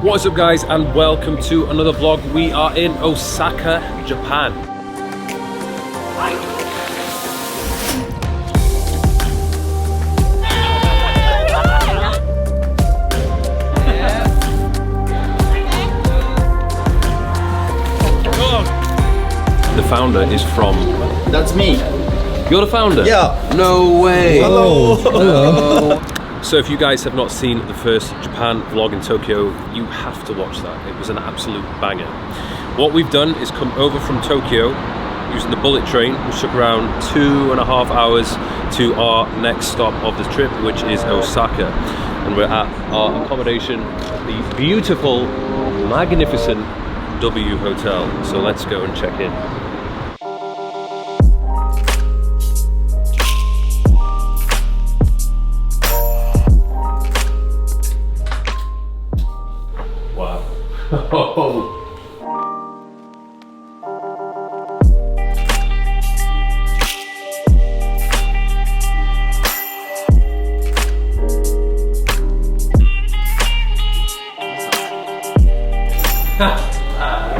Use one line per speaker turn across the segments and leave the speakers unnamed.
What's up guys, and welcome to another vlog. We are in Osaka, Japan. The founder is from...
That's me.
You're the founder?
Yeah.
No way.
Hello. Hello.
So if you guys have not seen the first Japan vlog in Tokyo, you have to watch that. It was an absolute banger. What we've done is come over from Tokyo using the bullet train, which took around 2.5 hours to our next stop of the trip, which is Osaka. And we're at our accommodation, the beautiful, magnificent W Hotel. So let's go and check in. Wow. Oh.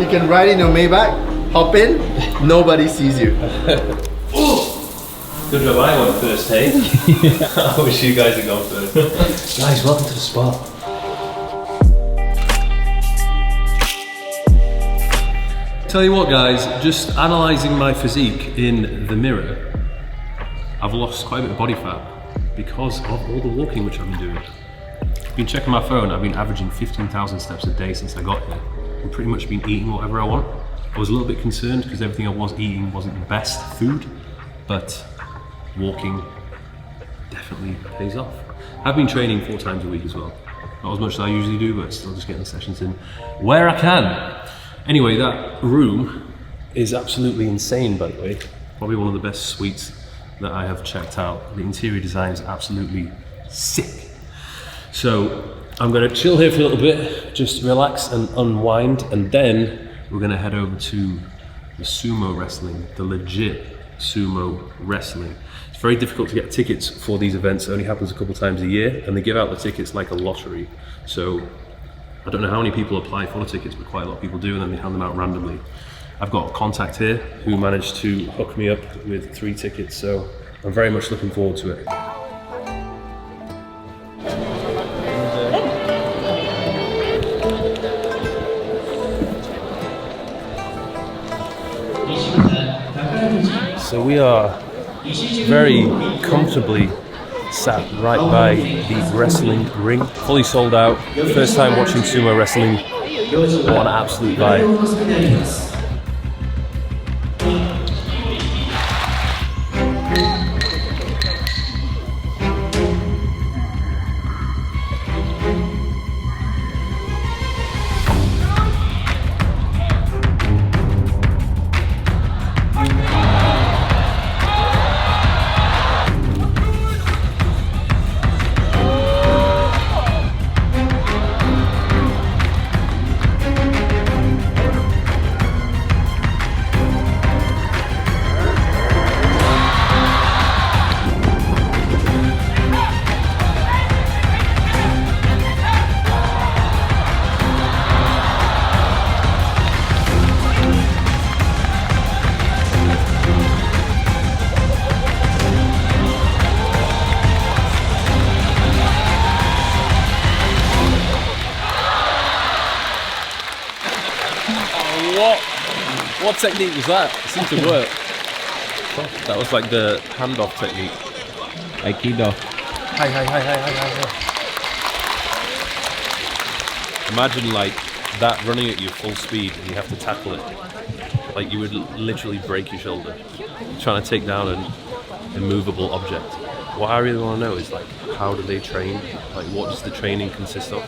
You can ride in your Maybach, hop in, nobody sees you.
Good job I went first, hey? I wish you guys had gone first. Guys, welcome to the spot. Tell you what guys, just analysing my physique in the mirror, I've lost quite a bit of body fat because of all the walking which I've been doing. I've been checking my phone, I've been averaging 15,000 steps a day since I got here. I've pretty much been eating whatever I want. I was a little bit concerned because everything I was eating wasn't the best food, but walking definitely pays off. I've been training 4 times a week as well. Not as much as I usually do, but still just getting the sessions in where I can. Anyway, that room is absolutely insane, by the way. Probably one of the best suites that I have checked out. The interior design is absolutely sick. So I'm gonna chill here for a little bit, just relax and unwind, and then we're gonna head over to the sumo wrestling, the legit sumo wrestling. It's very difficult to get tickets for these events. It only happens a couple times a year, and they give out the tickets like a lottery. So I don't know how many people apply for the tickets, but quite a lot of people do, and then they hand them out randomly. I've got a contact here who managed to hook me up with 3 tickets, so I'm very much looking forward to it. So we are very comfortably sat right by the wrestling ring, fully sold out. First time watching sumo wrestling. What an absolute vibe. What technique was that? It seemed to work. That was like the handoff technique. Aikido. Hi. Imagine like that running at you full speed and you have to tackle it. Like you would literally break your shoulder trying to take down an immovable object. What I really want to know is like, how do they train? Like what does the training consist of?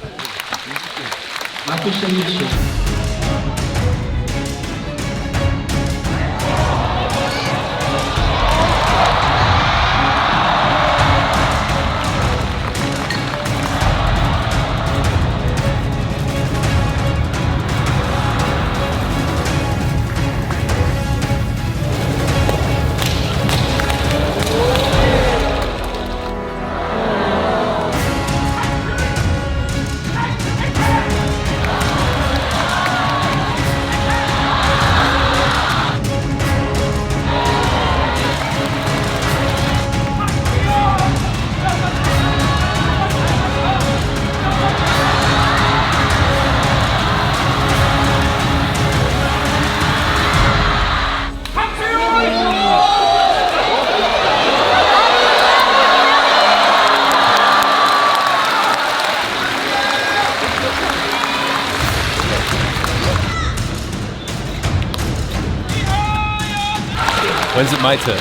When's it my turn?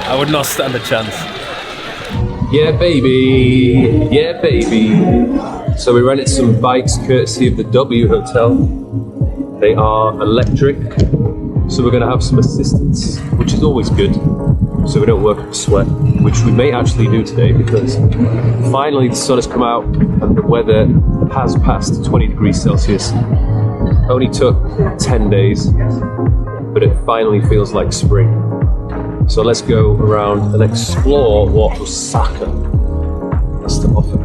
I would not stand a chance. Yeah, baby. Yeah, baby. So we rented some bikes courtesy of the W Hotel. They are electric, so we're going to have some assistance, which is always good, so we don't work up a sweat, which we may actually do today because finally the sun has come out and the weather has passed 20 degrees Celsius. Only took 10 days, but it finally feels like spring. So let's go around and explore what Osaka has to offer.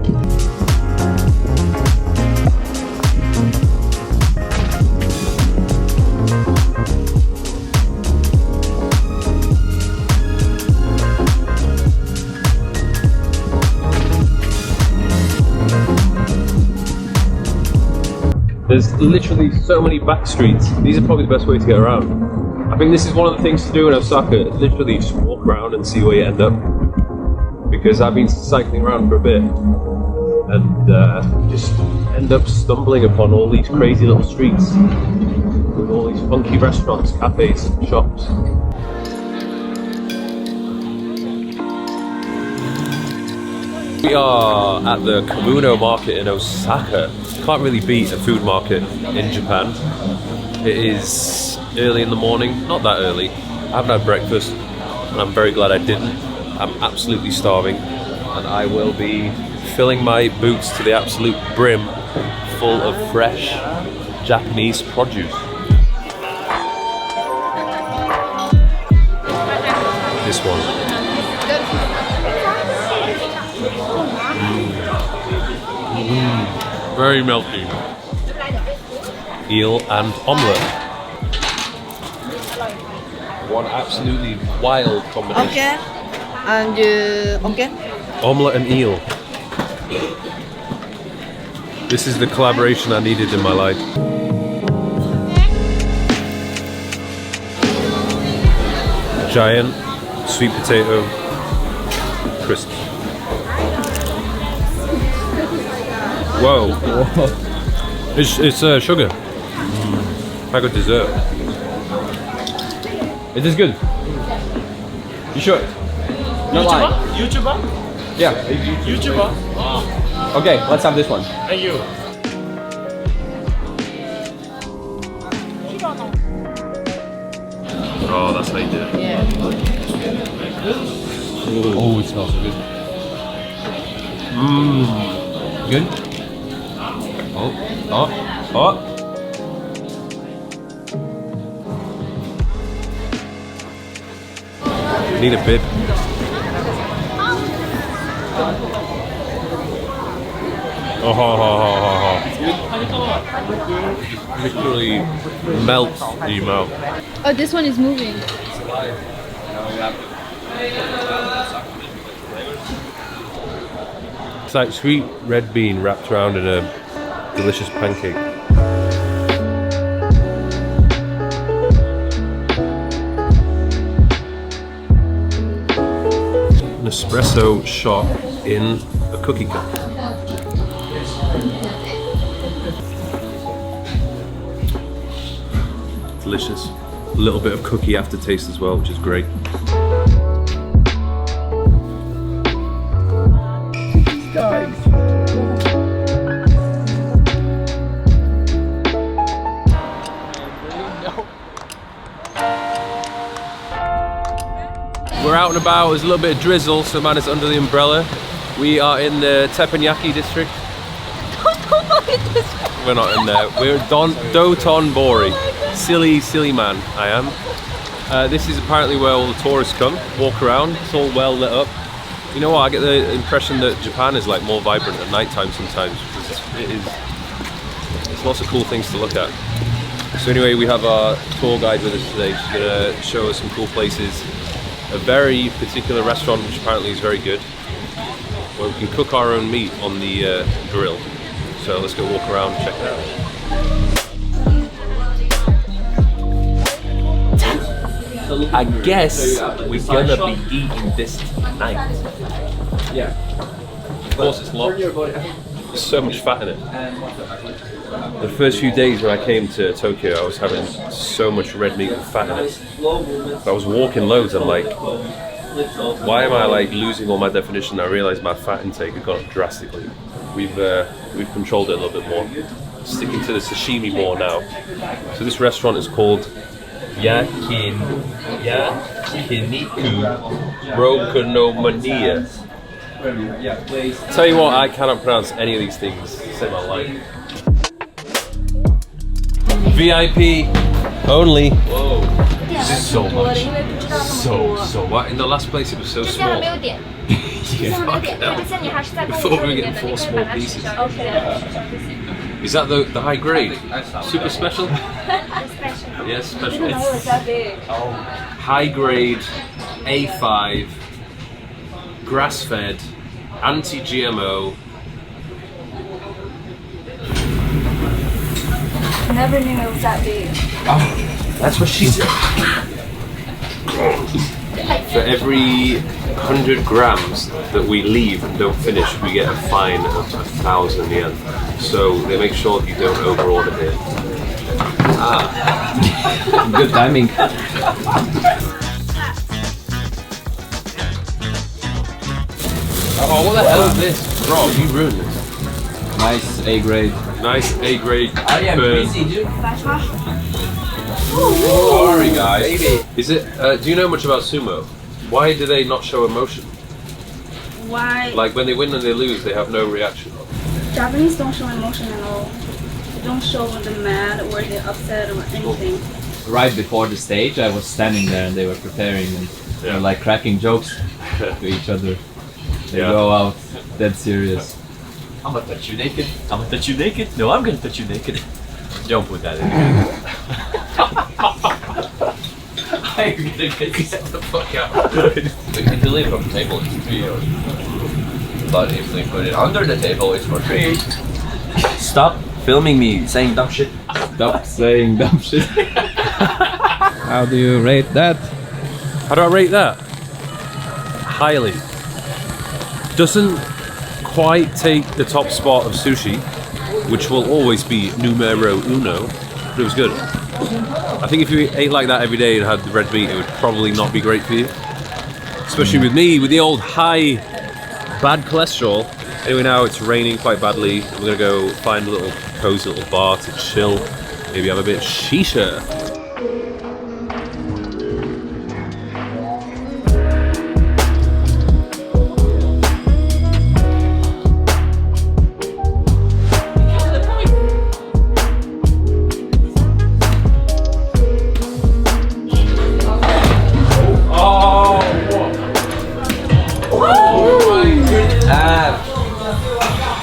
There's literally so many back streets. These are probably the best way to get around. I think this is one of the things to do in Osaka, literally just walk around and see where you end up. Because I've been cycling around for a bit and just end up stumbling upon all these crazy little streets with all these funky restaurants, cafes, shops. We are at the Kyoto market in Osaka. Can't really beat a food market in Japan. It is early in the morning, not that early. I haven't had breakfast and I'm very glad I didn't. I'm absolutely starving and I will be filling my boots to the absolute brim full of fresh Japanese produce. This one. Very melty. Eel and omelette. One absolutely wild combination.
Okay. And okay.
Omelette and eel. This is the collaboration I needed in my life. Giant sweet potato crisps. Whoa. It's sugar. Like a dessert. Is this good? You sure?
Not lying. YouTuber?
Yeah.
YouTuber?
Okay, let's have this one.
And you?
Oh, that's how you do it.
Yeah.
Oh, it smells so good.
Mmm.
Good?
Oh. Need a bib. Literally melts in your mouth.
Oh, this one is moving.
It's like sweet red bean wrapped around in a delicious pancake. An espresso shot in a cookie cup. Delicious. A little bit of cookie aftertaste as well, which is great. We're out and about, there's a little bit of drizzle, so man is under the umbrella. We are in the teppanyaki district. We're not in there, we're Dotonbori. Silly man, I am. This is apparently where all the tourists come, walk around, it's all well lit up. You know what, I get the impression that Japan is like more vibrant at night time sometimes, because there's lots of cool things to look at. So anyway, we have our tour guide with us today. She's gonna show us some cool places. A very particular restaurant which apparently is very good, where we can cook our own meat on the grill. So let's go walk around and check it out. I guess we're gonna be eating this tonight.
Yeah.
Of course it's locked. so much fat in it. The first few days when I came to Tokyo, I was having so much red meat and fat in it. I was walking loads. I'm like, why am I like losing all my definition? I realised my fat intake had gone up drastically. We've controlled it a little bit more. Sticking to the sashimi more now. So this restaurant is called Yakiniku Rokonomania. Tell you what, I cannot pronounce any of these things to save my life. VIP only. Whoa, this is so much. So what? In the last place it was so small. Yeah, fucking hell. We thought we were getting 4 small pieces. Is that the high grade? Super special? Yes, special. High grade, A5, grass fed, anti-GMO.
Never knew it was that big.
Oh, that's what she said. For every 100 grams that we leave and don't finish, we get a fine of 1,000 yen. So they make sure that you don't overorder here.
Good timing.
Oh, what the hell is this? Bro, you ruined this.
Nice A grade.
Nice A grade.
I am busy, dude.
Sorry guys. Is it, do you know much about sumo? Why do they not show emotion?
Why?
Like when they win and they lose, they have no reaction.
Japanese don't show emotion at all. They don't show when they're mad or they're upset or anything.
Right before the stage, I was standing there and they were preparing and they were like cracking jokes to each other. They go out dead serious.
I'm gonna touch you naked. I'm gonna touch you naked. No, I'm gonna touch you naked. Don't put that in there. I'm gonna get the fuck out. If you leave it on the table, it's €3. But if they put it under the table, it's for free. Stop filming me saying dumb shit.
Stop saying dumb shit. How do you rate that?
How do I rate that? Highly. Doesn't quite take the top spot of sushi, which will always be numero uno, but it was good. I think if you ate like that every day and had the red meat, it would probably not be great for you. Especially with me, with the old high bad cholesterol. Anyway, now it's raining quite badly. We're gonna go find a little cozy little bar to chill, maybe have a bit of shisha.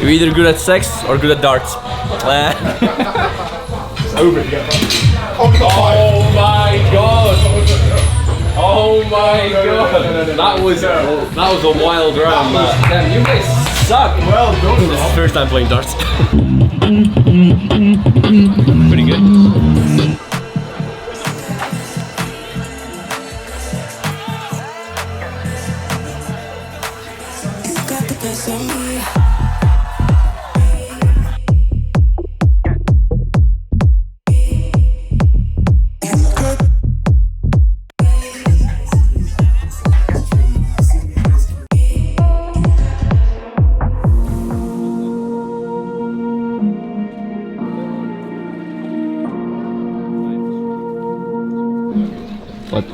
You're either good at sex or good at darts.
Over.
Oh my god! Oh my god! That was a wild round.
Damn, you guys suck.
Well done.
This is the first time playing darts.
Pretty good.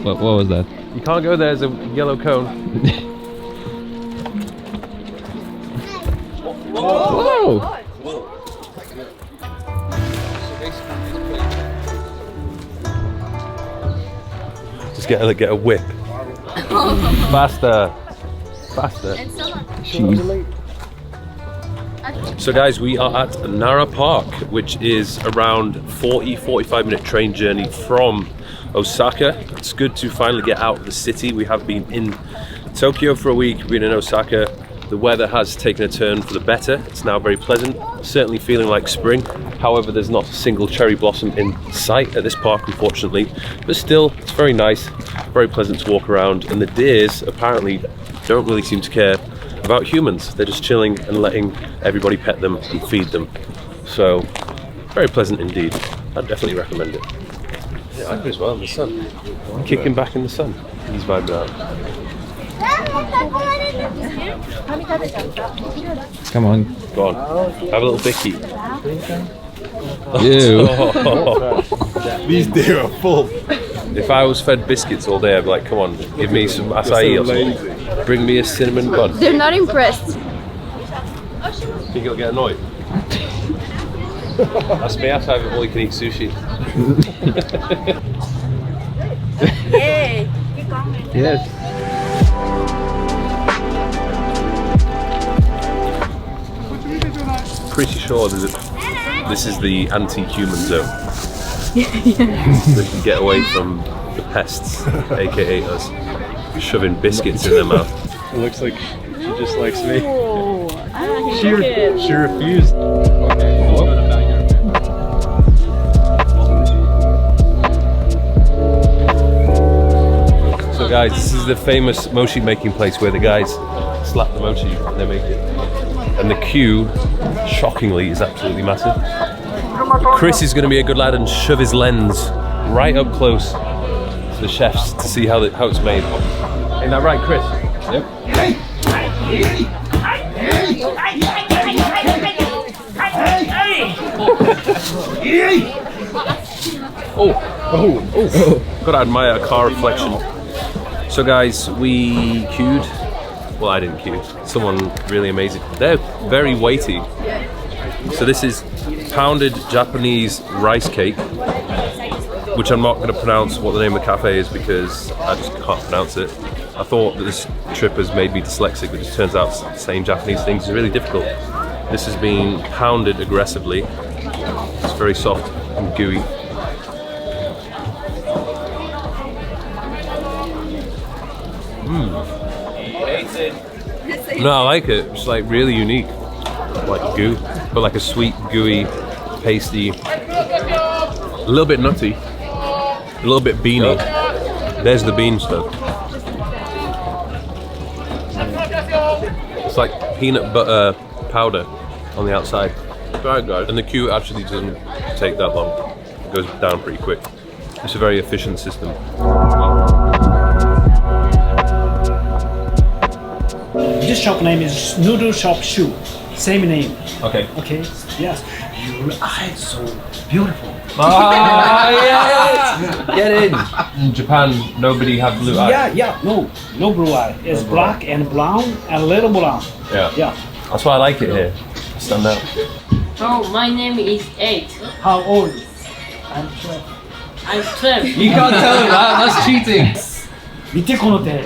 What was that?
You can't go there, there's a yellow cone.
Whoa!
Just get a whip. Faster. So guys, we are at Nara Park, which is around 40-45 minute train journey from Osaka. It's good to finally get out of the city. We have been in Tokyo for a week, we've been in Osaka. The weather has taken a turn for the better. It's now very pleasant, certainly feeling like spring. However, there's not a single cherry blossom in sight at this park, unfortunately. But still, it's very nice, very pleasant to walk around. And the deers apparently don't really seem to care about humans. They're just chilling and letting everybody pet them and feed them. So, very pleasant indeed. I'd definitely recommend it. Yeah, I do as well in the sun. Kicking back in the sun. He's vibing out.
Come on.
Go on. Have a little bicky.
Ew.
These days are full.
If I was fed biscuits all day, I'd be like, come on, give me some acai or something. Bring me a cinnamon bun.
They're not impressed.
Think you'll get annoyed? That's me after having all you can eat sushi.
Yay!
Yes.
Pretty sure this is the anti-human zone. They can get away from the pests, aka us, shoving biscuits in their mouth.
It looks like she just likes me. She refused.
So guys, this is the famous mochi making place where the guys slap the mochi and they make it. And the queue, shockingly, is absolutely massive. Chris is going to be a good lad and shove his lens right up close to the chefs to see how it's made. Ain't that right, Chris? Yep. Oh. Gotta admire a car reflection. So guys, we queued. Well, I didn't queue. Someone really amazing. They're very weighty. So this is pounded Japanese rice cake, which I'm not going to pronounce what the name of the cafe is because I just can't pronounce it. I thought that this trip has made me dyslexic, but it turns out saying Japanese things is really difficult. This has been pounded aggressively. It's very soft and gooey. No, I like it. It's like really unique, like goo, but like a sweet, gooey, pasty, a little bit nutty, a little bit beany. There's the bean stuff. It's like peanut butter powder on the outside. Very good. And the queue actually doesn't take that long. It goes down pretty quick. It's a very efficient system.
This shop name is Noodle Shop Shoe. Same name.
Okay.
Okay. Yes. Your eyes so beautiful.
Ah, yes! Get in! In Japan, nobody have blue eyes.
Yeah. No blue eye. It's black and brown and little brown.
Yeah. That's why I like it here. Stand out.
Oh, my name is 8.
How old? I'm 12.
I'm 12.
You can't tell him that. That's cheating.
見てこの手.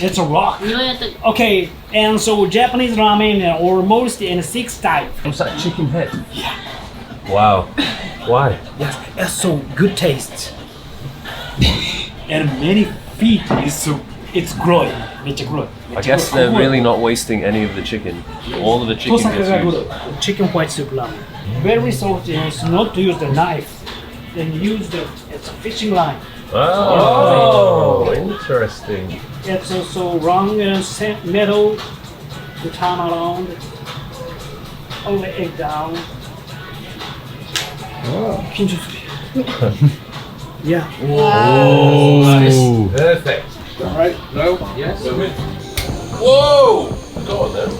It's a rock. Okay, and so Japanese ramen are almost in 6 types.
What's that chicken head? Yeah. Wow. Why?
Yes, it's so good taste. And many feet it's growing.
I guess they're really not wasting any of the chicken. All of the chicken
Osaka
gets used.
good. Chicken white soup ramen. Very salty. It's not to use the knife. Then use it's a fishing line.
Oh, interesting.
It's also round and metal to turn around. Only egg down. Yeah.
Oh, nice. Perfect.
Alright, no?
Yes. Whoa! Go on then.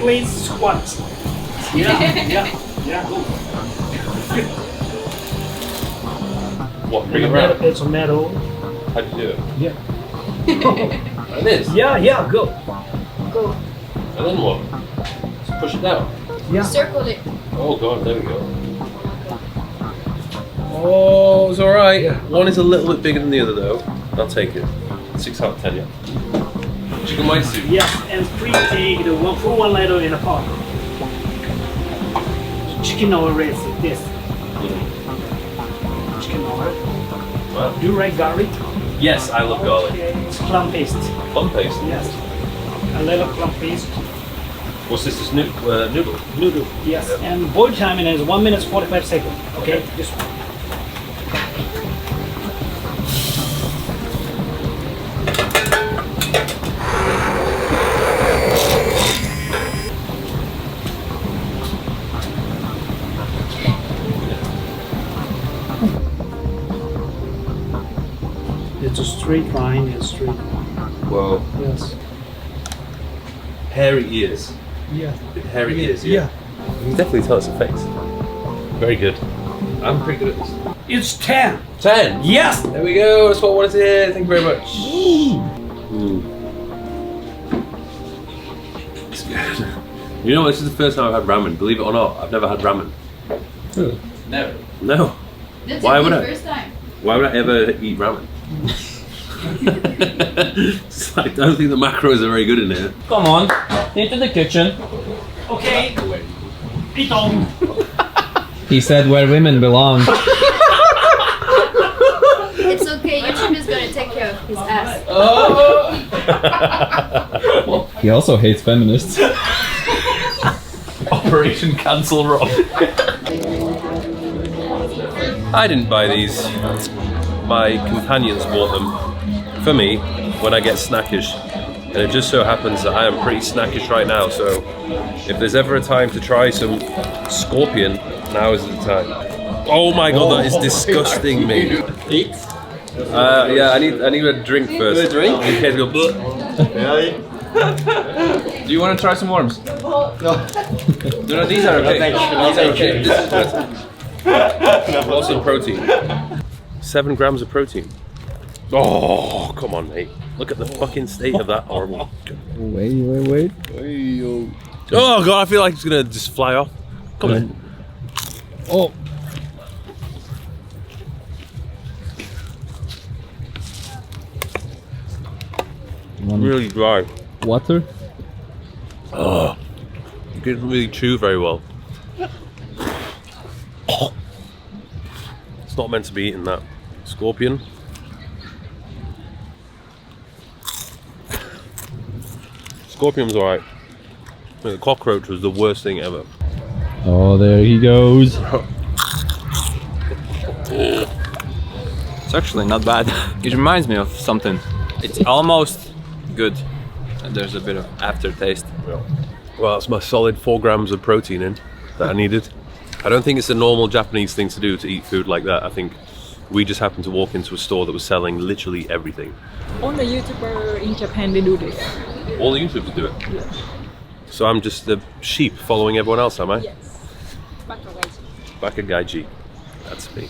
Please squat. Yeah.
What, bring it around?
It's a metal.
How do you do it?
Yeah.
Like this?
Yeah, go.
And then what? Just push it down?
Yeah.
Circle it.
Oh god, there we go. Oh, it's alright. Yeah. One is a little bit bigger than the other though. I'll take it. 6 out of 10, yeah. Chicken white soup.
Yes, and please take the one letter in a pot. Chicken oil rice, this. Chicken oil.
Wow.
Do you like garlic?
Yes, I love garlic.
Okay, it's plum paste.
Plum paste?
Yes. A little plum paste.
What's this? This noodle?
Noodle, yes.
Yep.
And boil time is 1 minute 45 seconds. Okay, this one. It's a straight line, it's straight.
Whoa.
Yes.
Hairy ears.
Yeah.
Hairy ears, yeah. You can definitely tell it's a face. Very good. I'm pretty good at this.
It's 10.
10?
Yes!
There we go, that's what I wanted to hear. Thank you very much. It's good. You know, this is the first time I've had ramen. Believe it or not, I've never had ramen.
Never.
No.
That's
Why would
the
I?
first time.
Why would I ever eat ramen? It's like, I don't think the macros are very good in here.
Come on, into the kitchen.
Okay. Pitong.
He said where women belong.
It's okay, YouTube is gonna take care of his ass.
He also hates feminists.
Operation Cancel Rob. I didn't buy these. My companions bought them for me when I get snackish. And it just so happens that I am pretty snackish right now, so if there's ever a time to try some scorpion, now is the time. Oh my god, that is disgusting, mate. Yeah, I need a drink first. A drink? In case I go bleh.
Do you want to try some worms?
No, these are okay. These are okay. This is good. Lots of protein. 7 grams of protein. Oh, come on, mate. Look at the fucking state of that horrible.
Wait.
Oh god, I feel like it's gonna just fly off. Come on.
Oh.
Really dry.
Water?
Oh, you can't really chew very well. Oh. It's not meant to be eating that. Scorpion. Scorpion's alright. The cockroach was the worst thing ever.
Oh, there he goes.
It's actually not bad. It reminds me of something. It's almost good. And there's a bit of aftertaste.
Well, that's my solid 4 grams of protein in that I needed. I don't think it's a normal Japanese thing to do to eat food like that. I think we just happened to walk into a store that was selling literally everything.
All the YouTubers in Japan, they do this.
All the YouTubers do it?
Yes.
So I'm just the sheep following everyone else, am I?
Yes. Bakagaiji.
Bakagaiji. That's me.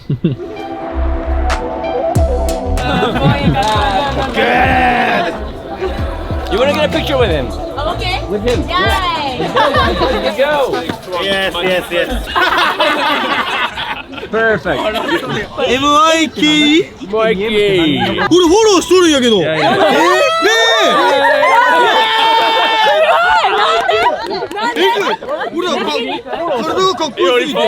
Good!
You want to get a picture with him?
Okay.
With him?
Yay!
Let's go!
Yes.
Perfect.
Mikey!
Mikey!
これフォローしとるんやけど。俺は体がかっこよすぎて。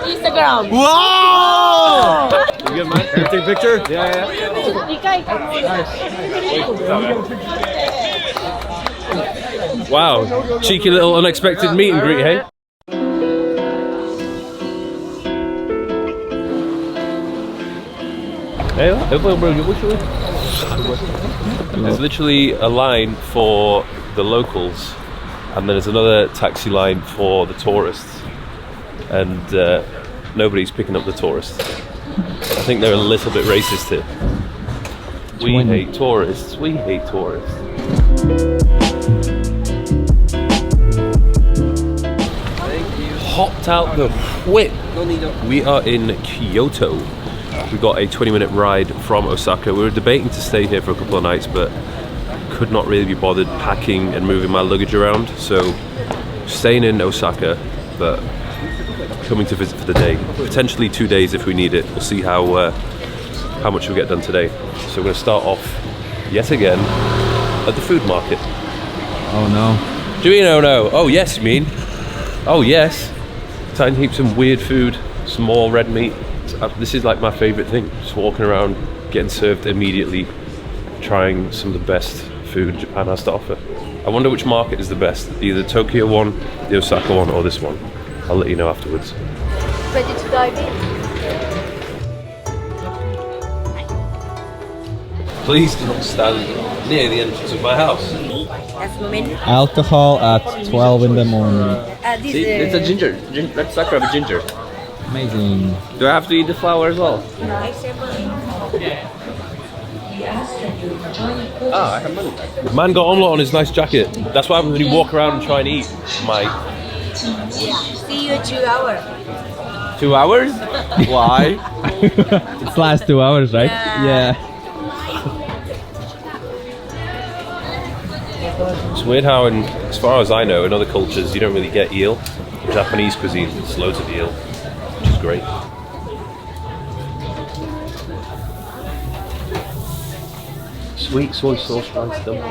Instagram.
Wow!
You get mine? Can I take a picture? Yeah.
Wow, cheeky little unexpected meet and greet, hey? There's literally a line for the locals, and then there's another taxi line for the tourists, and nobody's picking up the tourists. I think they're a little bit racist here. We hate tourists, we hate tourists. Hopped out the whip. We are in Kyoto. We got a 20-minute ride from Osaka. We were debating to stay here for a couple of nights, but could not really be bothered packing and moving my luggage around. So staying in Osaka, but coming to visit for the day. Potentially 2 days if we need it. We'll see how much we get done today. So we're going to start off yet again at the food market.
Oh no.
Do you mean oh no? Oh yes, you mean? Oh yes. Time to keep some weird food, some more red meat. This is like my favourite thing. Just walking around, getting served immediately, trying some of the best food Japan has to offer. I wonder which market is the best. Either the Tokyo one, the Osaka one, or this one. I'll let you know afterwards.
Ready to dive in?
Please do not stand near the entrance of my house.
That's the menu.
Alcohol at 12 in the morning.
See, it's a ginger. That's sucker of a ginger.
Amazing.
Do I have to eat the flower as well? Ah, I have money back.
Man got omelette on his nice jacket. That's what happens when you walk around and try and eat, Mike.
See you in 2 hours.
2 hours? Why?
It's last 2 hours, right? Yeah.
It's weird how, as far as I know, in other cultures you don't really get eel. In Japanese cuisine, there's loads of eel, which is great. Sweet soy sauce rice dump.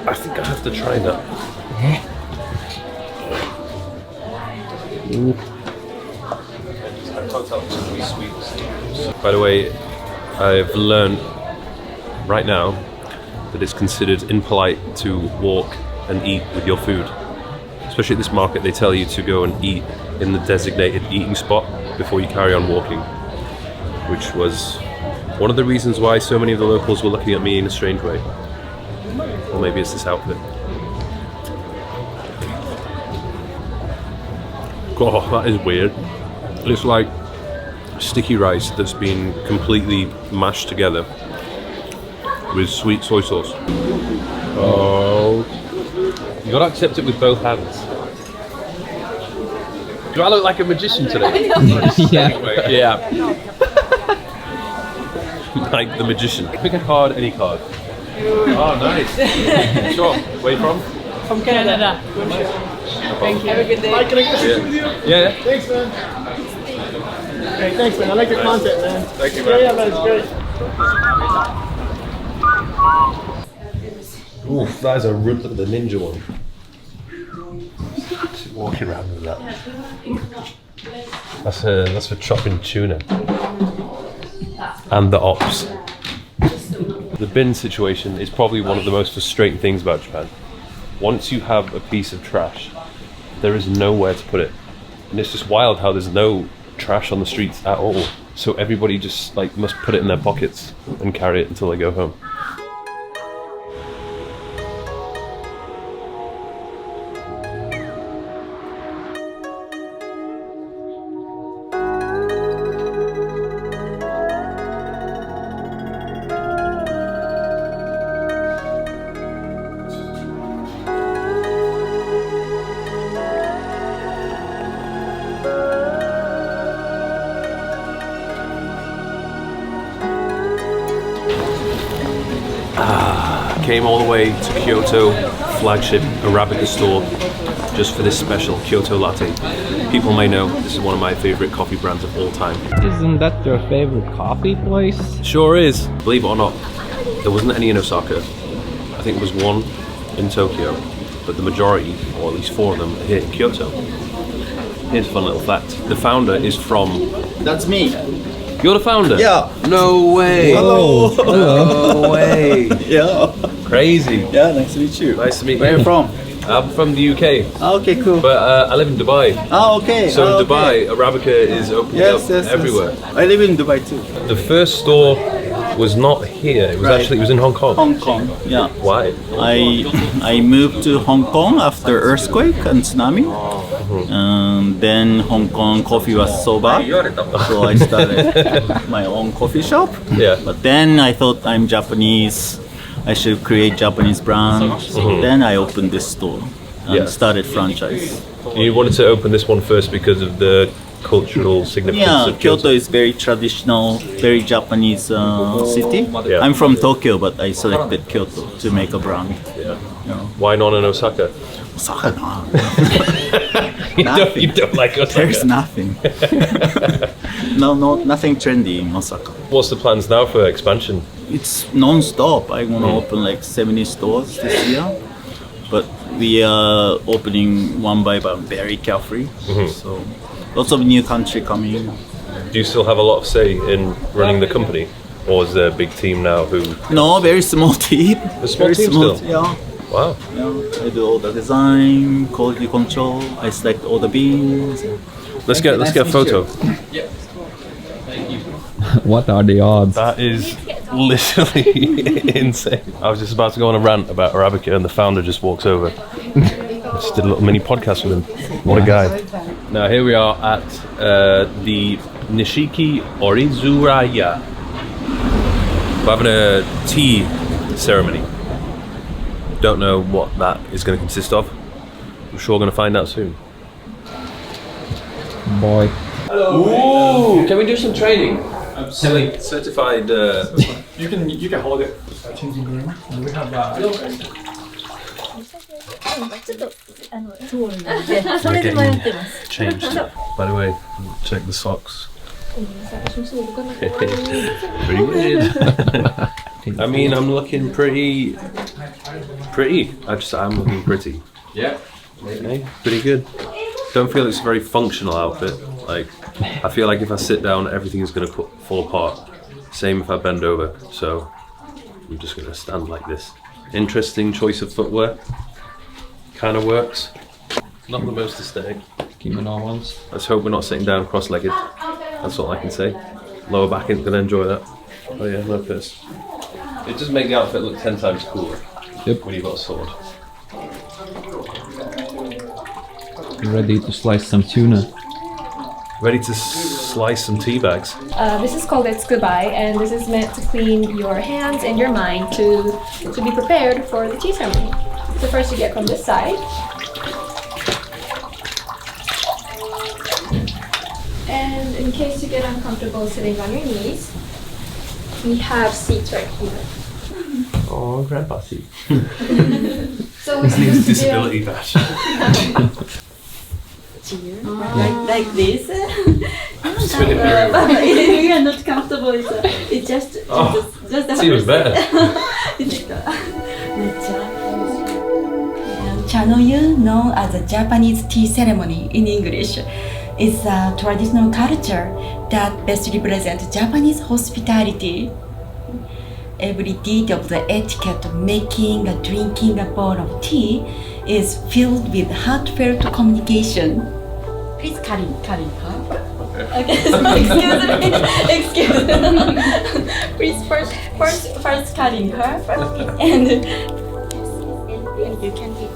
I think I have to try that. Ooh. I can't tell if it's going to be sweet. By the way, I've learned right now that it's considered impolite to walk and eat with your food. Especially at this market, they tell you to go and eat in the designated eating spot before you carry on walking. Which was one of the reasons why so many of the locals were looking at me in a strange way. Or maybe it's this outfit. Oh, that is weird. It's like sticky rice that's been completely mashed together with sweet soy sauce. Oh. You gotta accept it with both hands. Do I look like a magician today?
Yeah.
Yeah. Like the magician. Pick a card, any card. Oh, nice. Sure. Where are you from?
From Canada. Thank you. Have a good day. Can I get a picture with you?
Yeah.
Thanks, man. Okay, thanks, man. I like your content, man.
Thank you, man.
Yeah, man, it's great.
Oof, that is a root. Look at the ninja one. Just walking around with that. That's for chopping tuna. And the ops. The bin situation is probably one of the most frustrating things about Japan. Once you have a piece of trash, there is nowhere to put it. And it's just wild how there's no trash on the streets at all. So everybody just like must put it in their pockets and carry it until they go home. Came all the way to Kyoto flagship Arabica store just for this special Kyoto latte. People may know this is one of my favorite coffee brands of all time.
Isn't that your favorite coffee place?
Sure is. Believe it or not, there wasn't any in Osaka. I think there was one in Tokyo, but the majority, or at least 4 of them, are here in Kyoto. Here's a fun little fact. The founder is from...
That's me.
You're the founder?
Yeah.
No way.
Hello.
No way.
Yeah.
Crazy.
Yeah, nice to meet you.
Nice to meet you.
Where are you from?
I'm from the UK.
Oh, okay, cool.
But I live in Dubai.
Oh, okay.
So in Dubai, Arabica is opening up everywhere.
Yes. I live in Dubai too.
The first store was not here. It was actually in Hong Kong.
Hong Kong. Yeah.
Why?
I moved to Hong Kong after earthquake and tsunami. Then Hong Kong coffee was so bad, so I started my own coffee shop.
Yeah.
But then I thought I'm Japanese. I should create Japanese brand. So then I opened this store and started franchise.
You wanted to open this one first because of the cultural significance of
Kyoto is very traditional, very Japanese city.
Yeah.
I'm from Tokyo, but I selected Kyoto to make a brand.
Yeah. Why not in Osaka?
Osaka, no.
You don't like Osaka?
There's nothing. Nothing trendy in Osaka.
What's the plans now for expansion?
It's non-stop. I want to open like 70 stores this year. But we are opening one by one, very carefree. So lots of new country coming.
Do you still have a lot of say in running the company? Or is there a big team now who...
No, very small team.
A small team still?
Yeah.
Wow.
Yeah, I do all the design, quality control. I select all the beans.
Let's get a photo.
What are the odds?
That is literally insane. I was just about to go on a rant about Arabica and the founder just walks over. Just did a little mini podcast with him. What a guy. Now here we are at the Nishiki Orizuraya. We're having a tea ceremony. Don't know what that is going to consist of. I'm sure we're going to find out soon.
Boy.
Ooh, can we do some training? Selling certified.
You can hold it. Changing room. We have
Changed. By the way, check the socks. Pretty weird. I mean, I'm looking pretty. I'm looking pretty.
Yeah.
Okay, pretty good. Don't feel it's a very functional outfit. Like, I feel like if I sit down, everything is going to fall apart. Same if I bend over. So, I'm just going to stand like this. Interesting choice of footwear. Kind of works. Not the most aesthetic.
Kimono ones.
Let's hope we're not sitting down cross-legged. That's all I can say. Lower back ain't going to enjoy that. Oh yeah, no piss. It does make the outfit look 10 times cooler.
Yep.
When you've got a sword.
Ready to slice some tuna.
Ready to slice some tea bags.
This is called Etsukubai, and this is meant to clean your hands and your mind to be prepared for the tea ceremony. So first you get from this side. And in case you get uncomfortable sitting on your knees, we have seats right here.
Oh, grandpa seat.
So we
His disability badge.
Like this.
Spin it very well.
If you are not comfortable, it's just
It's even better.
Chanoyu, known as a Japanese tea ceremony in English, is a traditional culture that best represents Japanese hospitality. Every detail of the etiquette of making and drinking a bowl of tea is filled with heartfelt communication. Please, Karin, huh? Okay, excuse me. Please, first Karin, her, and you can be.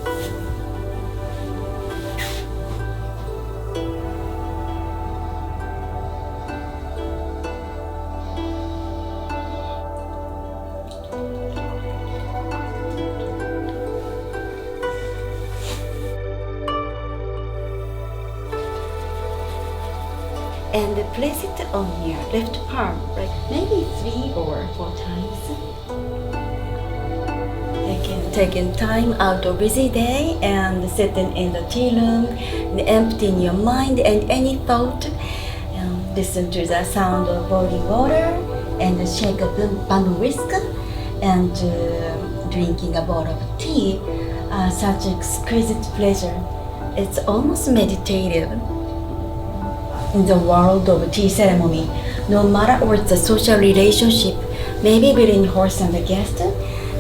And place it on your left palm, like maybe 3 or 4 times. Taking time out of busy day and sitting in the tea room, and emptying your mind and any thought. Listen to the sound of boiling water and shake a bamboo whisk and drinking a bowl of tea. Such exquisite pleasure. It's almost meditative. In the world of tea ceremony, no matter what the social relationship may be between host and the guest,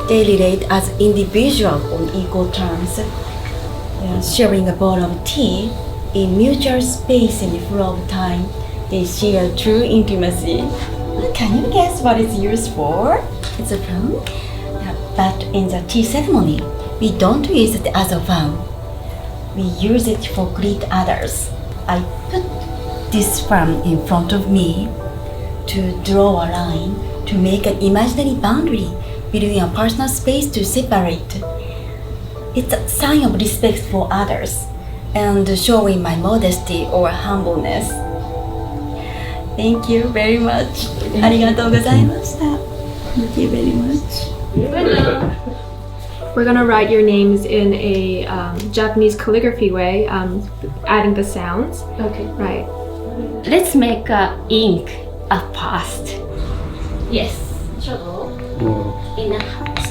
they relate as individuals on equal terms. Sharing a bowl of tea in mutual space and flow of time, they share true intimacy. Can you guess what it's used for? It's a fun. But in the tea ceremony, we don't use it as a fun. We use it for greet others. I put this fan in front of me to draw a line to make an imaginary boundary between a personal space to separate. It's a sign of respect for others and showing my modesty or humbleness. Thank you very much. Arigatou gozaimashita. Thank you very much.
We're gonna write your names in a Japanese calligraphy way, adding the sounds.
Okay.
Right.
Let's make ink a past.
Yes. In a house.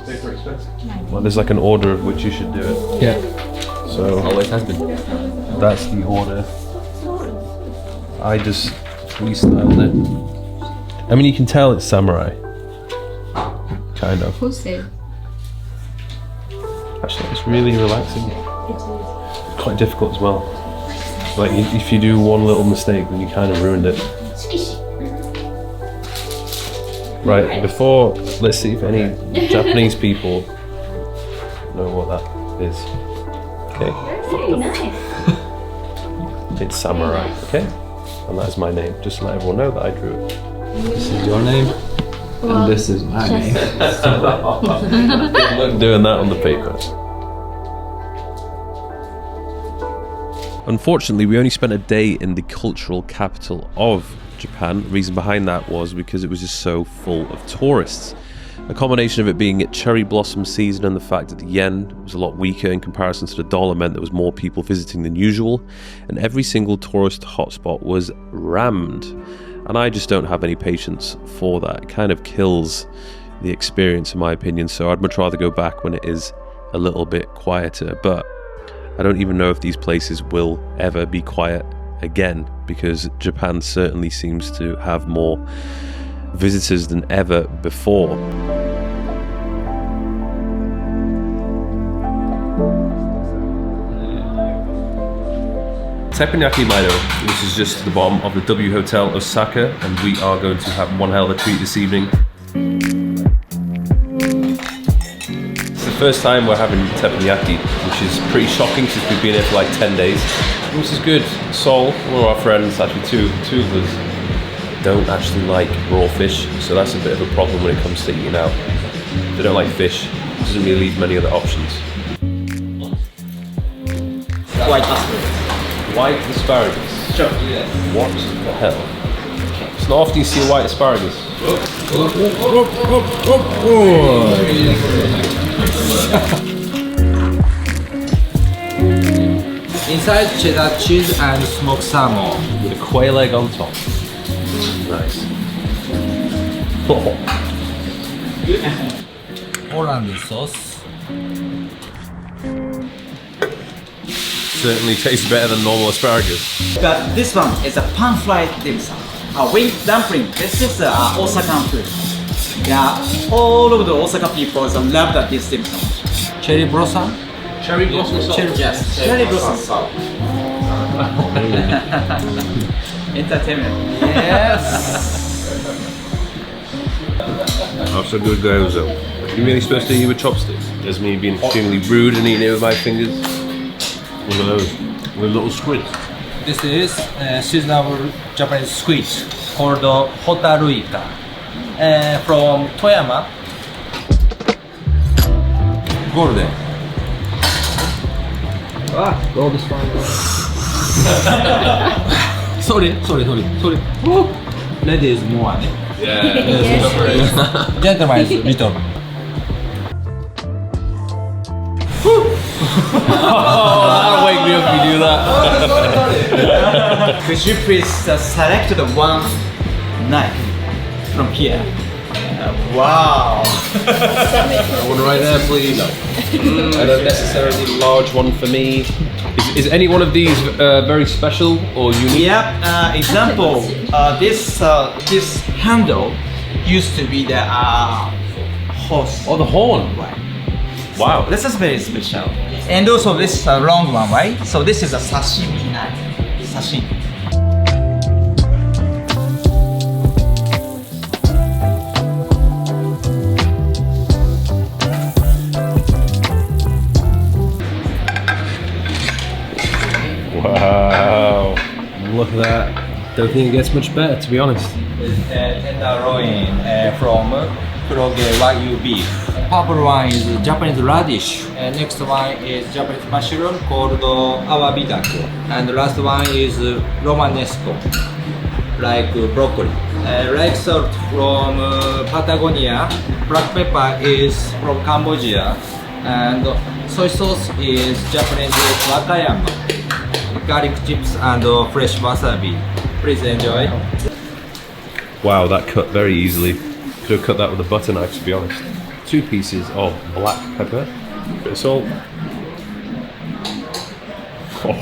Paper expensive. Well, there's like an order of which you should do it.
Yeah.
So
Always has been.
that's the order. I just freestyled it. I mean, you can tell it's samurai. Kind of.
Who said?
Actually, it's really relaxing. Quite difficult as well. Like if you do one little mistake, then you kind of ruined it. Right, before, let's see if any Japanese people know what that is. Okay.
Very nice.
It's samurai, okay? And that is my name. Just to let everyone know that I drew it.
This is your name, and this is my name.
Doing that on the paper. Unfortunately, we only spent a day in the cultural capital of Japan. The reason behind that was because it was just so full of tourists. A combination of it being at cherry blossom season and the fact that the yen was a lot weaker in comparison to the dollar meant there was more people visiting than usual, and every single tourist hotspot was rammed. And I just don't have any patience for that. It kind of kills the experience in my opinion, so I'd much rather go back when it is a little bit quieter. But I don't even know if these places will ever be quiet again, because Japan certainly seems to have more visitors than ever before. Teppanyaki Maido, which is just at the bottom of the W Hotel Osaka, and we are going to have one hell of a treat this evening. It's the first time we're having teppanyaki, which is pretty shocking since we've been here for like 10 days. Which is good. Sol, one of our friends, actually two of us, don't actually like raw fish, so that's a bit of a problem when it comes to eating out. They don't like fish, it doesn't really leave many other options.
White asparagus.
White asparagus?
Sure.
What the hell? It's not often you see a white asparagus.
Inside cheddar cheese and smoked salmon.
With a quail egg on top. Nice.
Orange sauce.
Certainly tastes better than normal asparagus.
But this one is a pan-fried dim sum. Wing dumpling. This is Osaka food. Yeah, all of the Osaka people love that this dim sum. Cherry blossom.
Cherry blossom salt.
Yes, cherry blossom salt. Entertainment. Yes.
That's a good gyoza. Are you really supposed to eat with chopsticks? There's me being extremely rude and eating it with my fingers. One of those, with little squid.
This is seasonal Japanese squid called hotaruika from Toyama. Golden. Gold is fine. sorry. Woo. Lady is more.
Yeah.
Gentleman is little.
That'll wake me up if you do that.
Could you please select the one knife from here? Wow.
That one right there, please. And a necessarily large one for me. Is any one of these very special or unique?
Yep. Example. This handle used to be the horse.
Oh, the horn.
Right.
Wow.
So this is very special. And also this is a long one, right? So this is a sashimi knife. Sashimi.
Wow. Look at that. Don't think it gets much better, to be honest.
Tenderloin from Kuroge Wagyu beef. Purple one is Japanese radish, and next one is Japanese mushroom called awabidaku, and the last one is romanesco, like broccoli. Lake salt from Patagonia, black pepper is from Cambodia, and soy sauce is Japanese wakayama, garlic chips and fresh wasabi. Please enjoy.
Wow, that cut very easily. Could have cut that with a butter knife, to be honest. 2 pieces of black pepper, bit of salt. Oh.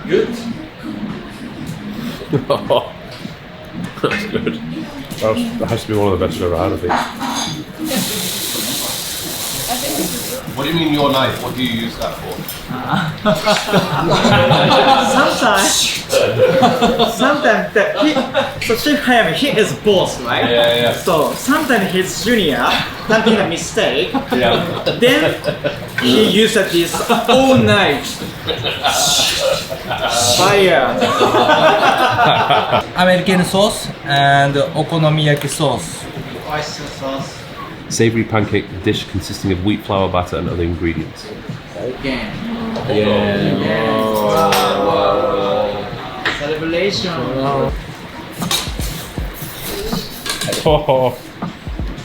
Good.
That's good. That has to be one of the best I've ever had, I think. What do you mean your knife? What do you use that for?
Sometimes so Chef Hayami, he is boss, right?
Yeah.
So sometimes his junior done a mistake.
Yeah.
Then he uses this own knife. Fire.
American sauce and okonomiyaki sauce.
Oyster sauce.
Savory pancake dish consisting of wheat flour batter and other ingredients.
Again.
Yeah.
Wow. Celebration.
Oh,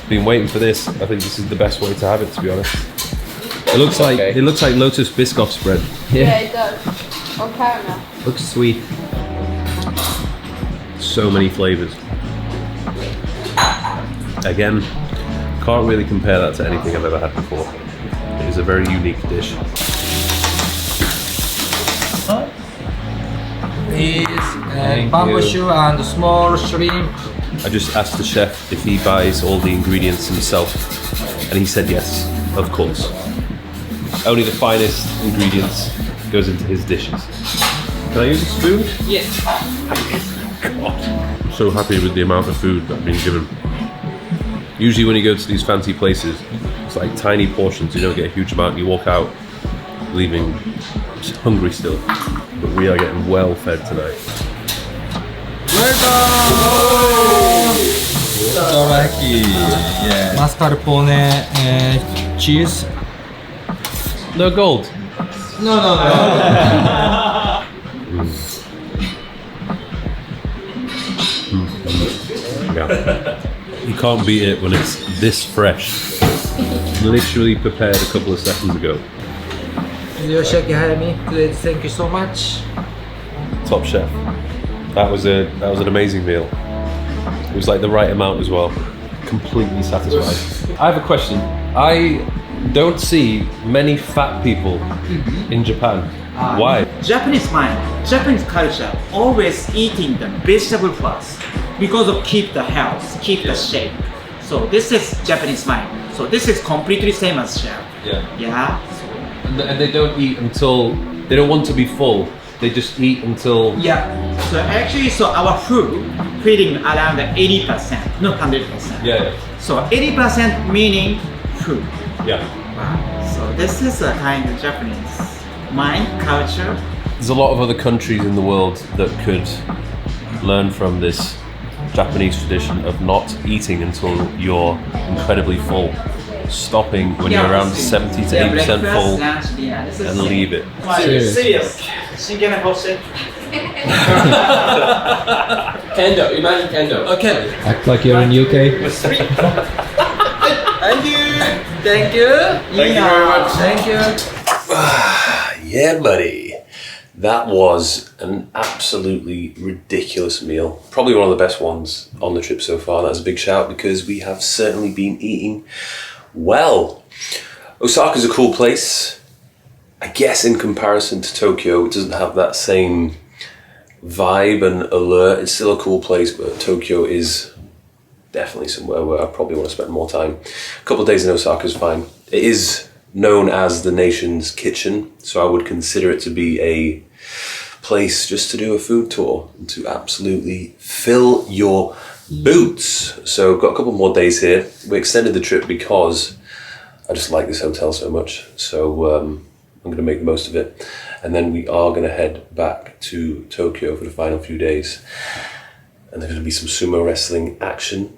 been waiting for this. I think this is the best way to have it, to be honest. It looks like Lotus Biscoff spread.
Yeah, it does. Or caramel.
Looks sweet. So many flavors. Again, can't really compare that to anything I've ever had before. It is a very unique dish.
Bamboo shoe and small shrimp.
I just asked the chef if he buys all the ingredients himself, and he said yes, of course. Only the finest ingredients goes into his dishes. Can I use a spoon?
Yes.
God, I'm so happy with the amount of food that I've been given. Usually when you go to these fancy places, it's like tiny portions, you don't get a huge amount, you walk out leaving hungry still. But we are getting well fed tonight.
Doraki. Yeah. Mascarpone cheese.
No gold.
No.
Yeah. You can't beat it when it's this fresh. Literally prepared a couple of seconds ago.
Yoshiki Hayami, please, thank you so much.
Top chef. That was an amazing meal. It was like the right amount as well. Completely satisfied. I have a question. I don't see many fat people in Japan. Why?
Japanese mind, Japanese culture, always eating the vegetable first because of keep the health, keep the shape. So this is Japanese mind. So this is completely same as chef.
Yeah.
Yeah.
And they don't eat until they don't want to be full. They just eat until.
Yeah. So actually, so our food feeding around 80%, not 100%.
Yeah.
So 80% meaning food.
Yeah.
Wow. So this is a kind of Japanese mind culture.
There's a lot of other countries in the world that could learn from this Japanese tradition of not eating until you're incredibly full. Stopping when you're around 70 to 80% full and leave it.
Serious.
Kendo, imagine Kendo.
Okay.
Act like you're in UK.
Thank you. Thank you.
Thank you very much.
Thank you.
Yeah, buddy. That was an absolutely ridiculous meal. Probably one of the best ones on the trip so far. That's a big shout because we have certainly been eating well. Osaka's a cool place. I guess in comparison to Tokyo, it doesn't have that same vibe and allure. It's still a cool place, but Tokyo is definitely somewhere where I probably want to spend more time. A couple of days in Osaka is fine. It is known as the nation's kitchen, so I would consider it to be a place just to do a food tour and to absolutely fill your boots. So got a couple more days here. We extended the trip because I just like this hotel so much. So I'm going to make the most of it. And then we are going to head back to Tokyo for the final few days. And there's going to be some sumo wrestling action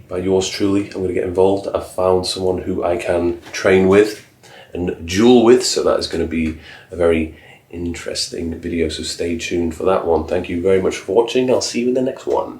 by yours truly. I'm going to get involved. I've found someone who I can train with and duel with. So that is going to be a very interesting video. So stay tuned for that one. Thank you very much for watching. I'll see you in the next one.